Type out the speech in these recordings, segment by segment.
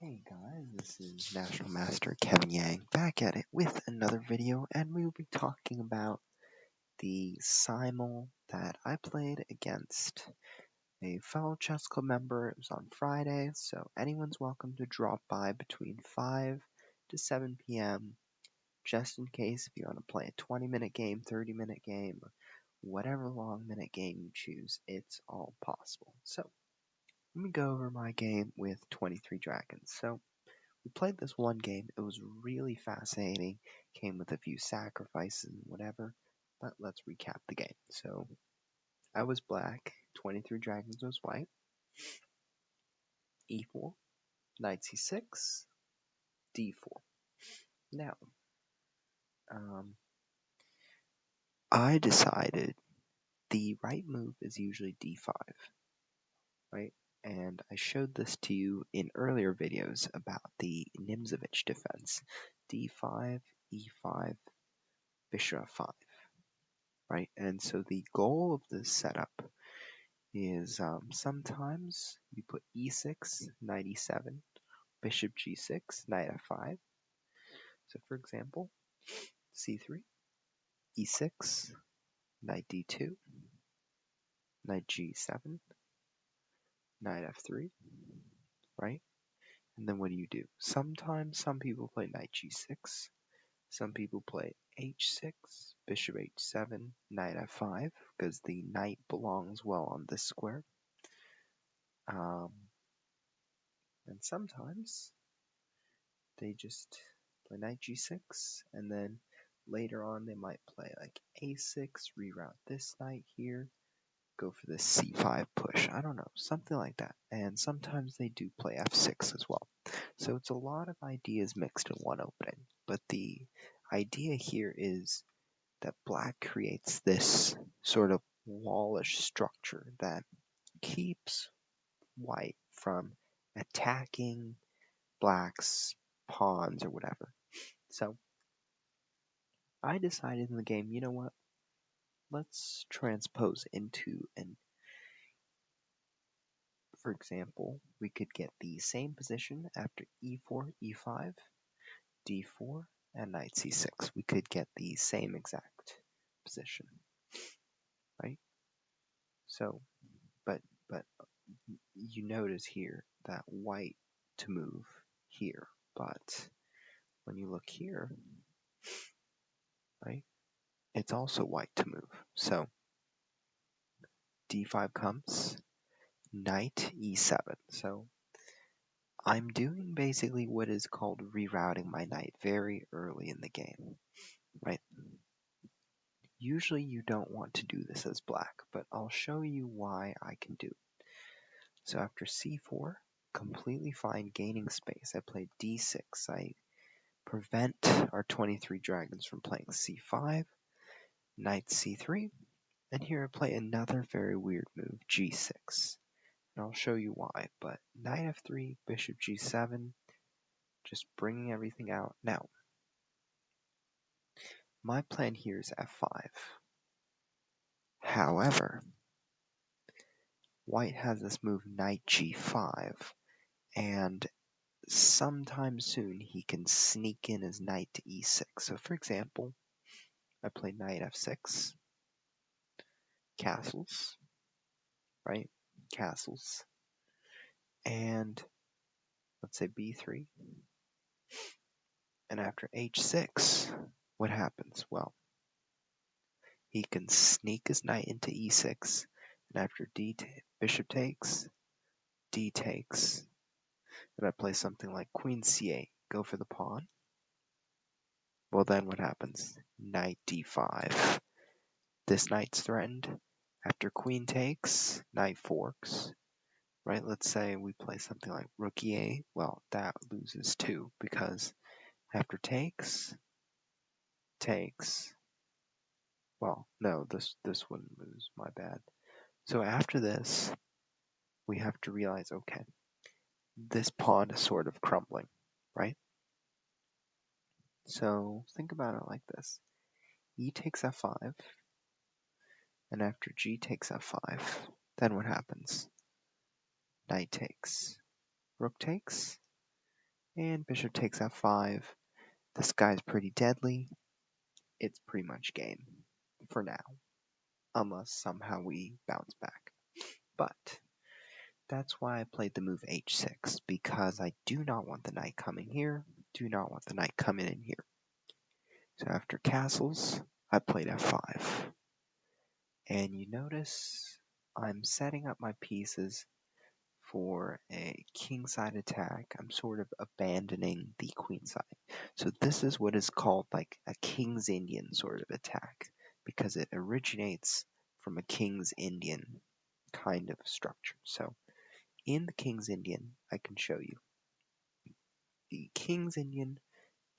Hey guys, this is National Master Kevin Yang back at it with another video, and we will be talking about the Simul that I played against a fellow chess club member. It was on Friday, so anyone's welcome to drop by between 5 to 7 p.m. just in case if you want to play a 20-minute game, 30-minute game, whatever long minute game you choose, it's all possible. So, let me go over my game with 23 Dragons. So, we played this one game. It was really fascinating. Came with a few sacrifices and whatever. But let's recap the game. So I was black. 23 dragons was white. E4, knight c6, d4. Now, I decided the right move is usually d5, right? And I showed this to you in earlier videos about the Nimzovich defense. d5, e5, bishop f5. Right? And so the goal of this setup is sometimes you put e6, knight e7, bishop g6, knight f5. So for example, c3, e6, knight d2, knight g7, knight f3, right? And then what do? Sometimes some people play knight g6, some people play h6, bishop h7, knight f5, because the knight belongs well on this square. And sometimes they just play knight g6, and then later on they might play like a6, reroute this knight here, go for this c5 push. I don't know, something like that. And sometimes they do play f6 as well. So it's a lot of ideas mixed in one opening. But the idea here is that black creates this sort of wallish structure that keeps white from attacking black's pawns or whatever. So I decided in the game, you know what? Let's transpose into for example, we could get the same position after e4, e5, d4, and knight c6. We could get the same exact position, right? So, but you notice here that white to move here, but when you look here, right, it's also white to move. So d5 comes, knight e7. So I'm doing basically what is called rerouting my knight very early in the game, right? Usually you don't want to do this as black, but I'll show you why I can do it. So after c4, completely fine, gaining space, I play d6. I prevent our 23 dragons from playing c5, knight c3, and here I play another very weird move, g6. And I'll show you why, but knight f3, bishop g7, just bringing everything out. Now, my plan here is f5. However, white has this move knight g5, and sometime soon he can sneak in his knight to e6. So for example, I play knight f6, castles, right? Castles. And let's say b3. And after h6, what happens? Well, he can sneak his knight into e6, and after bishop takes, d takes, and I play something like queen c8, go for the pawn. Well, then what happens? Knight d5. This knight's threatened. After queen takes, knight forks. Right? Let's say we play something like rook e8. Well, that loses too, because after takes, takes. Well, no, this wouldn't lose. My bad. So after this, we have to realize, okay, this pawn is sort of crumbling, right? So think about it like this. E takes f5, and after g takes f5, then what happens? Knight takes, rook takes, And bishop takes f5. This guy's pretty deadly. It's pretty much game for now, unless somehow we bounce back. But that's why I played the move h6, because I do not want the knight coming here, do not want the knight coming in here. So after castles, I played f5. And you notice I'm setting up my pieces for a kingside attack. I'm sort of abandoning the queenside. So this is what is called like a King's Indian sort of attack, because it originates from a King's Indian kind of structure. So in the King's Indian, I can show you the King's Indian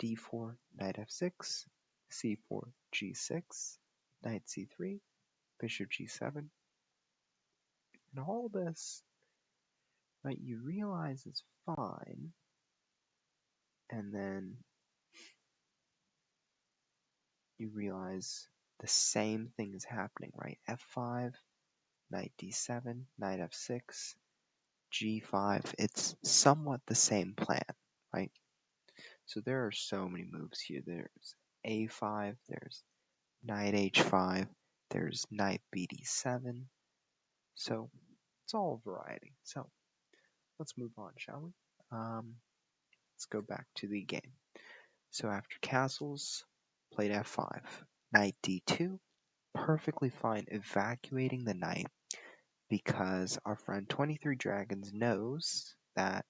d4, knight f6, c4, g6, knight c3, bishop g7, and all this, right, you realize is fine, and then you realize the same thing is happening, right? f5, knight d7, knight f6, g5. It's somewhat the same plan, right? So there are so many moves here. There's a5, there's knight h5, there's knight bd7. So it's all variety. So let's move on, shall we? Let's go back to the game. So after castles, played f5, knight d2, perfectly fine evacuating the knight, because our friend 23 Dragons knows that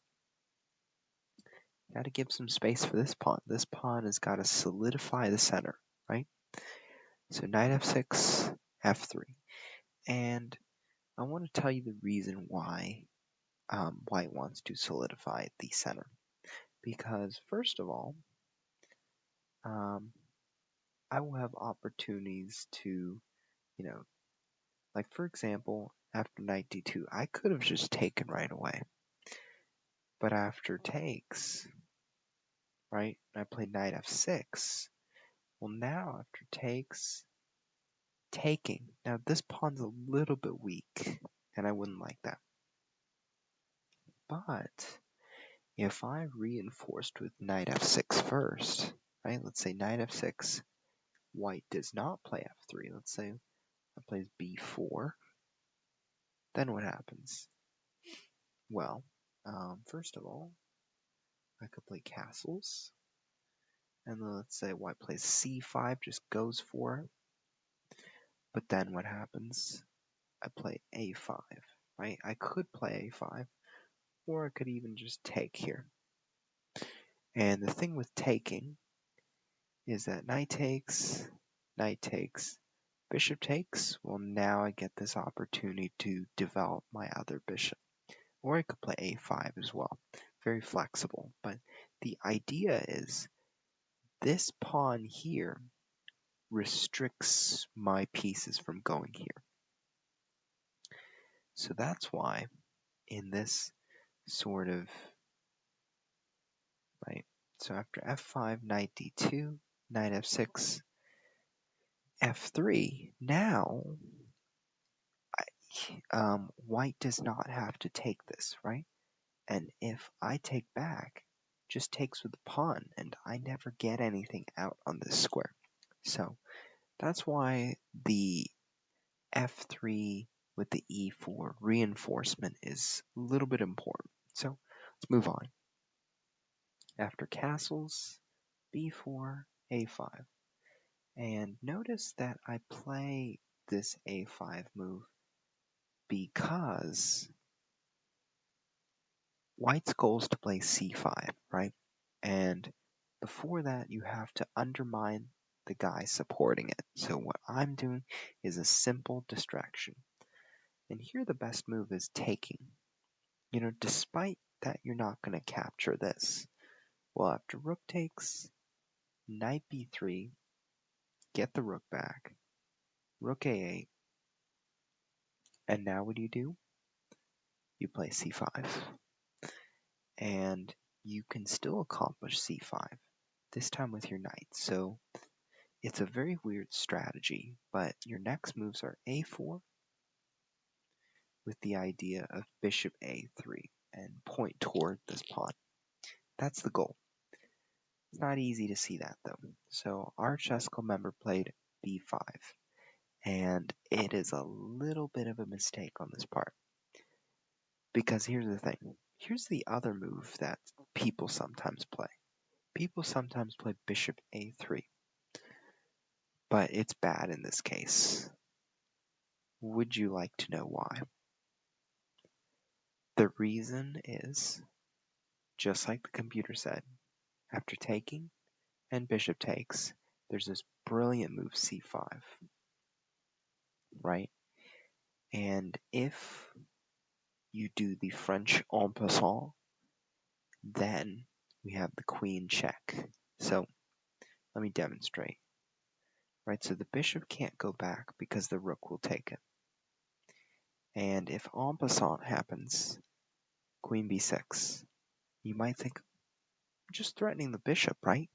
got to give some space for this pawn. This pawn has got to solidify the center, right? So knight f6, f3. And I want to tell you the reason why white wants to solidify the center. Because first of all, I will have opportunities to, like for example, after knight d2, I could have just taken right away. But after takes, right, I played knight f6. Well, now after takes, taking. Now this pawn's a little bit weak, and I wouldn't like that. But if I reinforced with knight f6 first, right, let's say knight f6, white does not play f3. Let's say I plays b4. Then what happens? Well, first of all, I could play castles. And then let's say white plays c5, just goes for it. But then what happens? I play a5, right? I could play a5, or I could even just take here. And the thing with taking is that knight takes, bishop takes. Well, now I get this opportunity to develop my other bishop. Or I could play a5 as well. Very flexible. But the idea is this pawn here restricts my pieces from going here. So that's why in this sort of, right, so after f5, knight d2, knight f6, f3, now white does not have to take this, right? And if I take back, just takes with the pawn, and I never get anything out on this square. So that's why the f3 with the e4 reinforcement is a little bit important. So let's move on. After castles, b4, a5. And notice that I play this a5 move because white's goal is to play c5, right? And before that, you have to undermine the guy supporting it. So what I'm doing is a simple distraction. And here the best move is taking. Despite that you're not going to capture this. Well, after rook takes, knight b3, get the rook back, rook a8, and now what do? You play c5. And you can still accomplish c5, this time with your knight. So it's a very weird strategy, but your next moves are a4 with the idea of bishop a3 and point toward this pawn. That's the goal. It's not easy to see that though. So our chess club member played b5, and it is a little bit of a mistake on this part. Because here's the thing. Here's the other move that people sometimes play. People sometimes play bishop a3, but it's bad in this case. Would you like to know why? The reason is, just like the computer said, after taking and bishop takes, there's this brilliant move c5, right? And if you do the French en passant, then we have the queen check. So let me demonstrate. Right, so the bishop can't go back because the rook will take it. And if en passant happens, queen b6, you might think, I'm just threatening the bishop, right?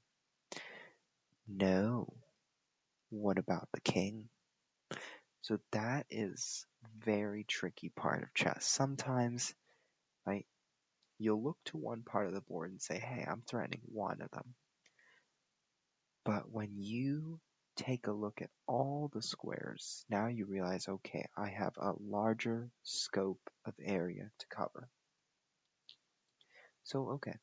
No. What about the king? So that is very tricky part of chess. Sometimes, right, you'll look to one part of the board and say, hey, I'm threatening one of them. But when you take a look at all the squares, now you realize, okay, I have a larger scope of area to cover. So, okay,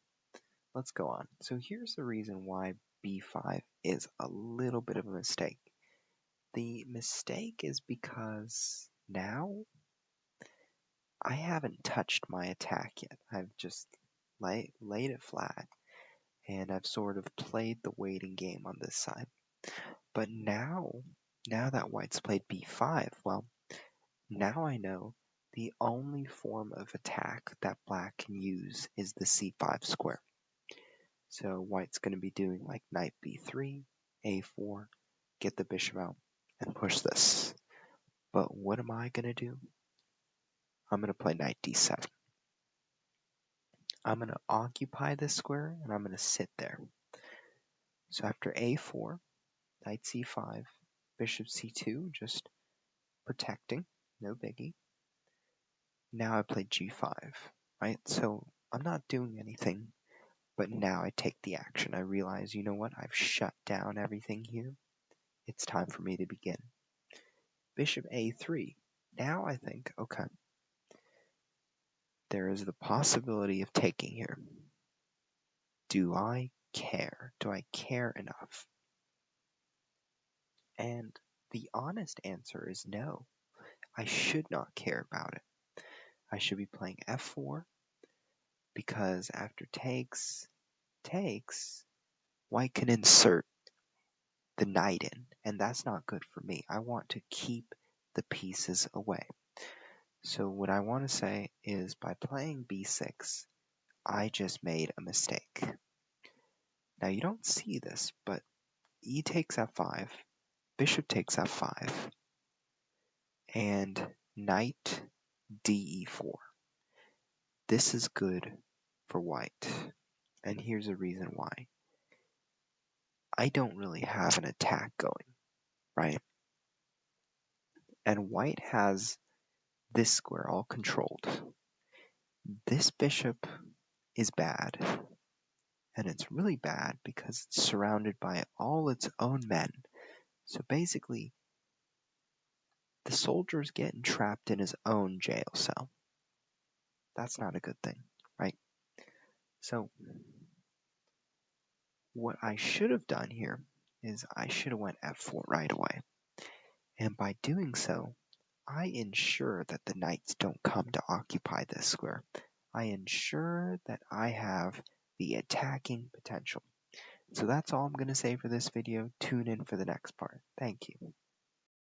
let's go on. So here's the reason why b5 is a little bit of a mistake. The mistake is because now I haven't touched my attack yet. I've just laid it flat, and I've sort of played the waiting game on this side. But now that white's played b5, well, now I know the only form of attack that black can use is the c5 square. So white's going to be doing like knight b3, a4, get the bishop out, and push this. But what am I going to do? I'm going to play knight d7. I'm going to occupy this square, and I'm going to sit there. So after a4, knight c5, bishop c2, just protecting, no biggie. Now I play g5, right? So I'm not doing anything, but now I take the action. I realize, you know what? I've shut down everything here. It's time for me to begin. Bishop a3. Now I think, okay, there is the possibility of taking here. Do I care? Do I care enough? And the honest answer is no. I should not care about it. I should be playing f4 because after takes, white can insert the knight in, and that's not good for me. I want to keep the pieces away. So what I want to say is by playing b6, I just made a mistake. Now you don't see this, but e takes f5, bishop takes f5, and knight de4. This is good for white, and here's a reason why. I don't really have an attack going, right? And white has this square all controlled. This bishop is bad, and it's really bad because it's surrounded by all its own men. So basically, the soldier's getting trapped in his own jail cell. That's not a good thing, right? So what I should have done here is I should have went f4 right away. And by doing so, I ensure that the knights don't come to occupy this square. I ensure that I have the attacking potential. So that's all I'm going to say for this video. Tune in for the next part. Thank you.